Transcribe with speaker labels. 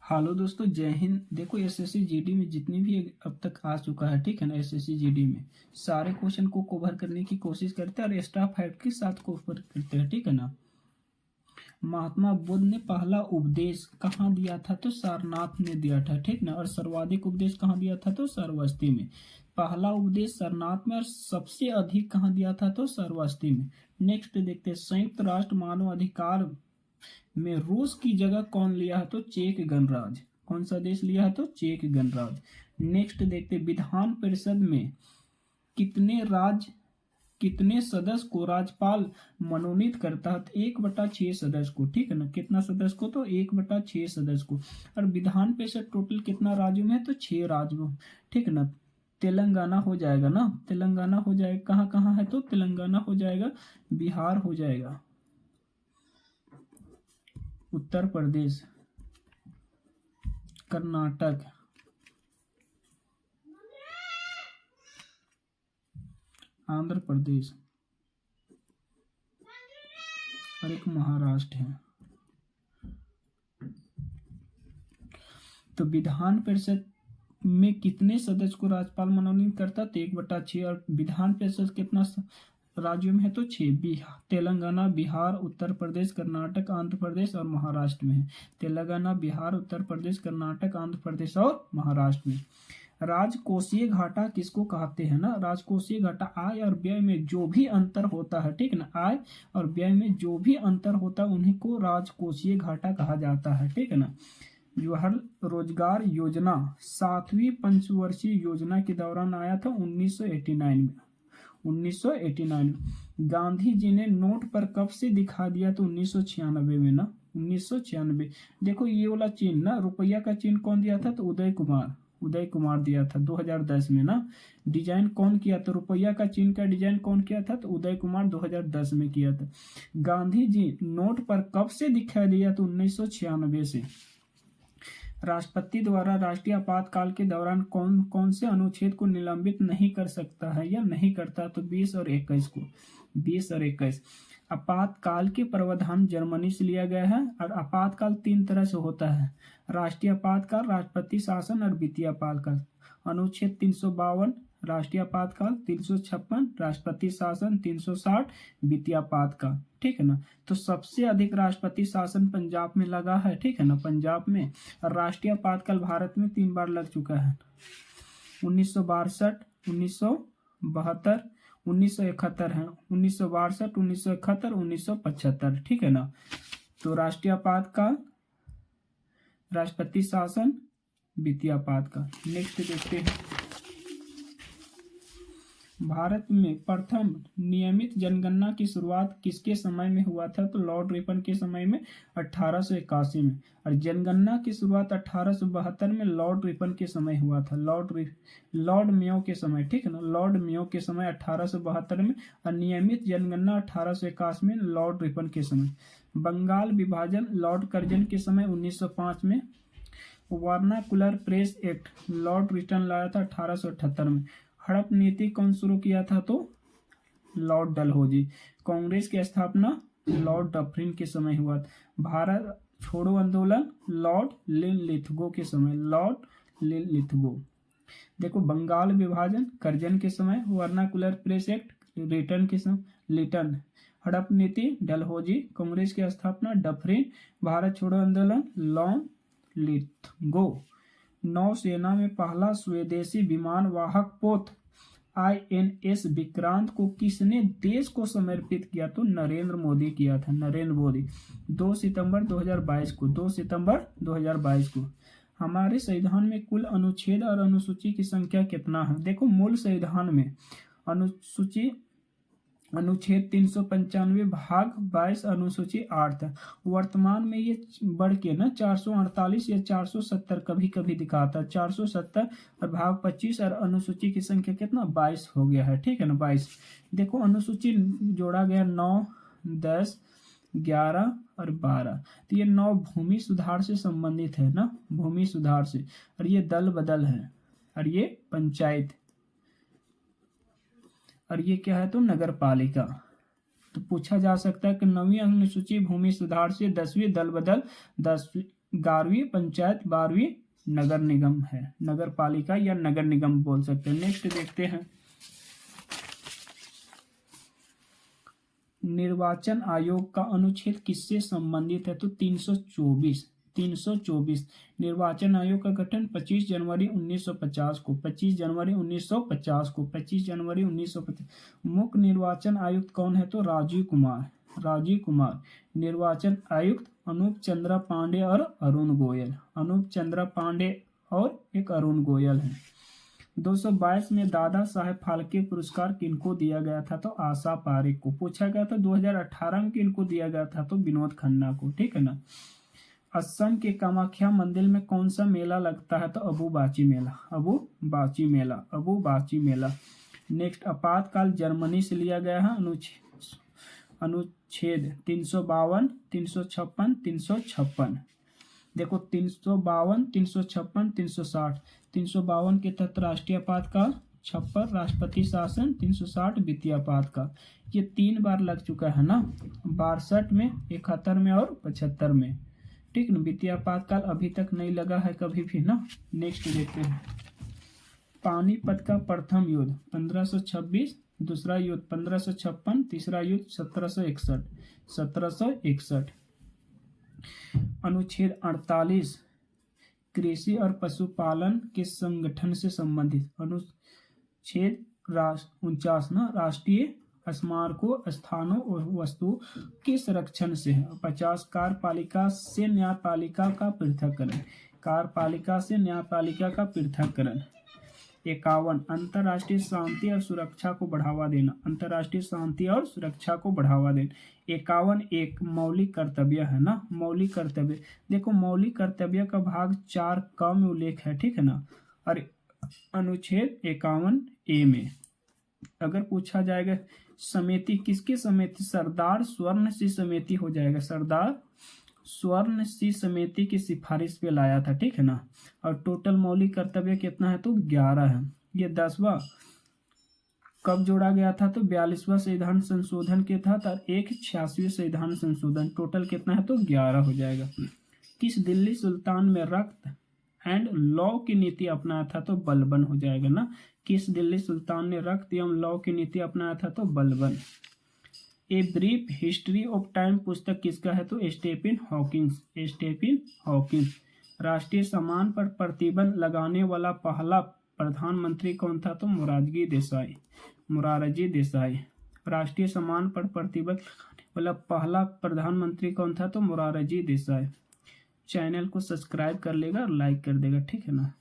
Speaker 1: Hello दोस्तों, जय हिंद। देखो एसएससी जीडी में जितनी भी अब तक आ चुका है, ठीक है ना, एसएससी जीडी में सारे क्वेश्चन को कवर करने की कोशिश करते हैं और एक्स्ट्रा फैक्ट के साथ कवर करते हैं, ठीक है ना। महात्मा बुद्ध ने पहला उपदेश कहाँ दिया था? तो सारनाथ में दिया था, ठीक ना। और सर्वाधिक उपदेश कहाँ दिया था? तो श्रावस्ती में। पहला उपदेश सारनाथ में और सबसे अधिक कहाँ दिया था? तो श्रावस्ती में। नेक्स्ट देखते हैं, संयुक्त राष्ट्र मानव अधिकार में रूस की जगह कौन लिया है? तो चेक गणराज्य। कौन सा देश लिया है? तो चेक गणराज्य। नेक्स्ट देखते, विधान परिषद में कितने सदस्य को राज्यपाल मनोनीत करता है? तो 1/6 सदस्य को, ठीक है ना। कितना सदस्य को? तो 1/6 सदस्य को। और विधान परिषद टोटल कितना राज्यों में है? तो 6 राज्यों, ठीक है ना। तेलंगाना हो जाएगा ना, तेलंगाना हो जाएगा। कहाँ कहाँ है? तो तेलंगाना हो जाएगा, बिहार हो जाएगा, उत्तर प्रदेश, कर्नाटक, आंध्र प्रदेश और एक महाराष्ट्र है। तो विधान परिषद में कितने सदस्य को राज्यपाल मनोनीत करता? तो 1/6। और विधान परिषद कितना राज्यों में है? तो 6। बिहार, तेलंगाना, बिहार, उत्तर प्रदेश, कर्नाटक, आंध्र प्रदेश और महाराष्ट्र में है। तेलंगाना, बिहार, उत्तर प्रदेश, कर्नाटक, आंध्र प्रदेश और महाराष्ट्र में। राजकोषीय घाटा किसको कहते हैं ना? राजकोषीय घाटा आय और व्यय में जो भी अंतर होता है, ठीक है ना। आय और व्यय में जो भी अंतर होता है उन्हीं को राजकोषीय घाटा कहा जाता है, ठीक है ना। जवाहर रोजगार योजना 7वीं पंचवर्षीय योजना के दौरान आया था 1989 में। 1989 में। गांधी जी ने नोट पर कब से दिखा दिया? तो 1996 में ना, 1996। देखो ये वाला चिन्ह ना, रुपया का चिन्ह कौन दिया था? तो उदय कुमार दिया था 2010 में ना। डिजाइन कौन किया? तो रुपया का चिन्ह का डिजाइन कौन किया था? तो उदय कुमार 2010 में किया था। गांधी जी नोट पर कब से दिखाई दिया? तो 1996 से। राष्ट्रपति द्वारा राष्ट्रीय आपातकाल के दौरान कौन कौन से अनुच्छेद को निलंबित नहीं कर सकता है या नहीं करता? तो 20 और 21 को। 20 और 21। आपातकाल के प्रावधान जर्मनी से लिया गया है। और आपातकाल 3 तरह से होता है, राष्ट्रीय आपातकाल, राष्ट्रपति शासन और वित्तीय आपातकाल। अनुच्छेद 352 राष्ट्रीय आपातकाल, 356 राष्ट्रपति शासन, 360 वित्तीय आपातकाल, ठीक है ना। तो सबसे अधिक राष्ट्रपति शासन पंजाब में लगा है, ठीक है ना, पंजाब में। और राष्ट्रीय आपातकाल भारत में 3 बार लग चुका है, 1962, 1972, 1971 है। 1962, 1971, 1975, ठीक है ना। तो राष्ट्रीय आपातकाल, राष्ट्रपति शासन, वित्तीय आपातकाल। नेक्स्ट देखते हैं, भारत में प्रथम नियमित जनगणना की शुरुआत किसके समय में हुआ था? तो लॉर्ड रिपन के समय में, 1881 में। और जनगणना की शुरुआत 1872 में लॉर्ड रिपन के समय हुआ था, लॉर्ड मेयो के समय, ठीक है ना, लॉर्ड मेयो के समय 1872 में। और नियमित जनगणना 1881 में लॉर्ड रिपन के समय। बंगाल विभाजन लॉर्ड कर्जन के समय 1905 में। Vernacular Press Act Lord Lytton लाया था 1878 में। हड़प नीति कौन शुरू किया था? तो लॉर्ड डलहौजी। कांग्रेस की स्थापना लॉर्ड डफरिन के समय हुआ था। भारत छोड़ो आंदोलन लॉर्ड लिनलिथगो के समय, लॉर्ड लिनलिथगो। देखो बंगाल विभाजन कर्जन के समय, वर्नाकुलर प्रेस एक्ट रिटर्न के समय लिटन। हड़प नीति डलहौजी, कांग्रेस की स्थापना डफरिन, भारत छोड़ो आंदोलन लॉर्ड लिनलिथगो। नौसेना में पहला स्वदेशी विमान वाहक पोत INS विक्रांत को किसने देश को समर्पित किया? तो नरेंद्र मोदी किया था, नरेंद्र मोदी। 2 सितंबर 2022 को, 2 सितंबर 2022 को। हमारे संविधान में कुल अनुच्छेद और अनुसूची की संख्या कितना है? देखो मूल संविधान में अनुच्छेद 395 भाग 22 अनुसूची 8 है। वर्तमान में ये बढ़ के ना 448 या 470 कभी कभी दिखाता है, 470 और भाग 25। और अनुसूची की संख्या कितना? 22 हो गया है, ठीक है ना, 22। देखो अनुसूची जोड़ा गया 9, 10, 11 और 12। तो ये 9 भूमि सुधार से संबंधित है ना, भूमि सुधार से। और ये दल बदल है, और ये पंचायत, और ये क्या है? तो नगर पालिका। तो पूछा जा सकता है कि 9वीं अनुसूची भूमि सुधार से, 10वीं दल बदल, 11वीं पंचायत, 12वीं नगर निगम है, नगर पालिका या नगर निगम बोल सकते हैं। नेक्स्ट देखते हैं, निर्वाचन आयोग का अनुच्छेद किससे संबंधित है? तो 324 निर्वाचन आयोग का गठन 25 जनवरी 1950 को 25 जनवरी 1950 को 25 जनवरी 1950। मुख्य निर्वाचन आयुक्त कौन है? तो राजीव कुमार। निर्वाचन आयुक्त अनूप चंद्रा पांडे और अरुण गोयल, अनूप चंद्रा पांडे और एक अरुण गोयल है। 222 में दादा साहेब फाल्के पुरस्कार किनको दिया गया था? तो आशा पारेख को। पूछा गया था 2018 में किनको दिया गया था? तो विनोद खन्ना को। ठीक है ना। असम के कामाख्या मंदिर में कौन सा मेला लगता है? तो अबुबाची मेला। नेक्स्ट, आपातकाल जर्मनी से लिया गया है। अनुच्छेद 352, 356, 356। देखो 352, 356, 360। 352 के तहत राष्ट्रीय आपातकाल, 56 राष्ट्रपति शासन, 360 वित्तीय आपातकाल। ये 3 बार लग चुका है ना, 62 में, 71 में और 75 में। ठीक ना। वित्तीय आपातकाल अभी तक नहीं लगा है कभी भी ना। नेक्स्ट देखते हैं, पानीपत का प्रथम युद्ध 1526, दूसरा युद्ध 1556, तीसरा युद्ध 1761। अनुच्छेद 48 कृषि और पशुपालन के संगठन से संबंधित। अनुच्छेद 49 ना, राष्ट्रीय स्मारकों, स्थानों और वस्तुओं के संरक्षण से है। 50 कार्यपालिका से न्यायपालिका का पृथक्करण। 51 अंतर्राष्ट्रीय शांति और सुरक्षा को बढ़ावा देना। 51 एक मौलिक कर्तव्य है ना, मौलिक कर्तव्य। देखो मौलिक कर्तव्य का भाग 4 क में उल्लेख है। ठीक है ना। और अनुच्छेद 51A में अगर पूछा जाएगा समिति किसकी समिति? सरदार स्वर्ण सिंह समिति हो जाएगा। सरदार स्वर्ण सिंह समिति की सिफारिश पे लाया था। ठीक है ना। और टोटल मौलिक कर्तव्य कितना है? तो 11 है। ये 10वां कब जोड़ा गया था? तो 42वां संविधान संशोधन के तहत और एक 86वें संविधान संशोधन। टोटल कितना है? तो 11 हो जाएगा। किस दिल्ली सुल्तान में रक्त एंड लॉ की नीति अपनाया था? तो बलबन हो जाएगा ना। किस दिल्ली सुल्तान ने रक्त एवं लॉ की नीति अपनाया था? तो Balban. A brief history of time पुस्तक किसका है? तो स्टीफन हॉकिंस। राष्ट्रीय सम्मान पर प्रतिबंध लगाने वाला पहला प्रधानमंत्री कौन था? तो मोरारजी देसाई। राष्ट्रीय सम्मान पर प्रतिबंध लगाने वाला पहला प्रधानमंत्री कौन था? तो मोरारजी देसाई। चैनल को सब्सक्राइब कर लेगा और लाइक कर देगा। ठीक है ना।